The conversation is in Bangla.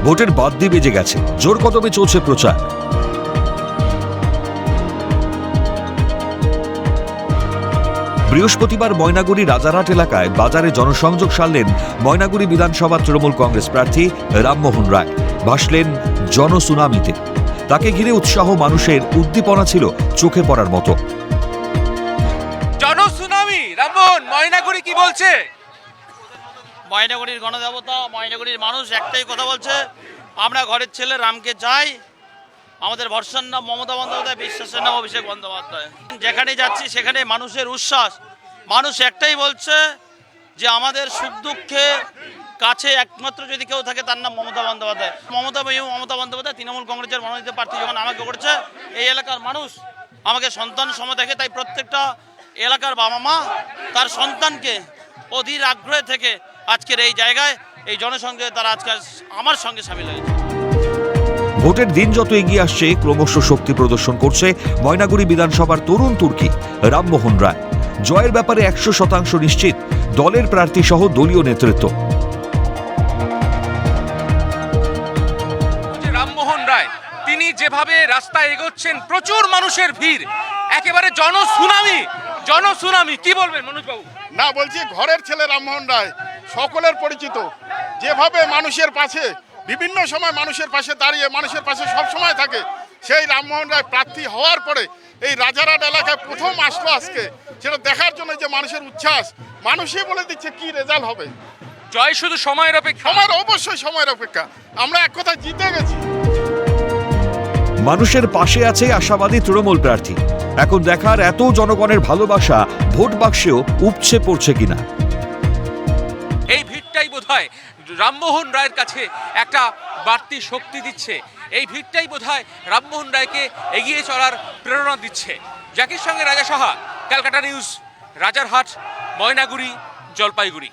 ভোটের বাদ্যি বেজে গেছে, জোর কদমে চলছে প্রচার। বৃহস্পতিবার ময়নাগুড়ি রাজারহাট এলাকায় বাজারে জনসংযোগ সারলেন ময়নাগুড়ি বিধানসভা তৃণমূল কংগ্রেস প্রার্থী রামমোহন রায়। ভাসলেন জনসুনামিতে। তাকে ঘিরে উৎসাহ, মানুষের উদ্দীপনা ছিল চোখে পড়ার মতো। জনসুনামি। রামমোহন, ময়নাগুড়ি কি বলছে? ময়নাগুড়ির গণদেবতা, ময়নাগুড়ির মানুষ একটাই কথা বলছে, আমরা ঘরের ছেলে রামকে চাই। আমাদের ভরসার নাম মমতা বন্দ্যোপাধ্যায়, বিশ্বাসের নাম অভিষেক বন্দ্যোপাধ্যায়। যেখানে যাচ্ছি সেখানে মানুষের উচ্ছ্বাস। মানুষ একটাই বলছে যে আমাদের সুখ দুঃখে কাছে একমাত্র যদি কেউ থাকে তার নাম মমতা বন্দ্যোপাধ্যায়। মমতা বন্দ্যোপাধ্যায় তৃণমূল কংগ্রেসের মনোনীত প্রার্থী যখন আমাকে করেছে, এই এলাকার মানুষ আমাকে সন্তান সম দেখে, তাই প্রত্যেকটা এলাকার বাবা মা তার সন্তানকে অধীর আগ্রহে থেকে আজকের এই জায়গায় এই জনসংযোগে তারা আজকে আমার সঙ্গে সামিল হয়েছে। ভোটের দিন যত এগিয়ে আসছে, ক্রমশ শক্তি প্রদর্শন করছে ময়নাগুড়ি বিধানসভার তরুণ তুর্কি রামমোহন রায়। জয়ের ব্যাপারে 100% নিশ্চিত দলের প্রার্থী সহ দলীয় নেতৃত্ব। রামমোহন রায় তিনি যেভাবে রাস্তায় এগোচ্ছেন, প্রচুর মানুষের ভিড়, একেবারে জনসুনামি। কি বলবেন মনোজ বাবু? না, বলছি ঘরের ছেলে রামমোহন রায় সকলের পরিচিত, যেভাবে মানুষের পাশে বিভিন্ন সময় মানুষের পাশে দাঁড়িয়ে মানুষের পাশে সব সময় থাকে, সেই রামমোহন রায় প্রার্থী হওয়ার পরে এই রাজারহাট এলাকায় প্রথম আসলো আজকে, সেটা দেখার জন্য যে মানুষের উচ্ছ্বাস, মানুষই বলে দিচ্ছে কি রেজাল্ট হবে। জয় শুধু সময়ের অপেক্ষা। অবশ্যই সময়ের অপেক্ষা, আমরা এক কথা জিতে গেছি। মানুষের পাশে আছে আশাবাদী তৃণমূল প্রার্থী। এখন দেখার এত জনগণের ভালোবাসা ভোট বাক্সেও উপচে পড়ছে কিনা। এই ভিড়টাই বোধহয় রামমোহন রায়ের কাছে একটা বাড়তি শক্তি দিচ্ছে। এই ভিড়টাই বোধহয় রামমোহন রায়কে এগিয়ে চলার প্রেরণা দিচ্ছে। জাকির সঙ্গে রাজা সাহা, ক্যালকাটা নিউজ, রাজারহাট, ময়নাগুড়ি, জলপাইগুড়ি।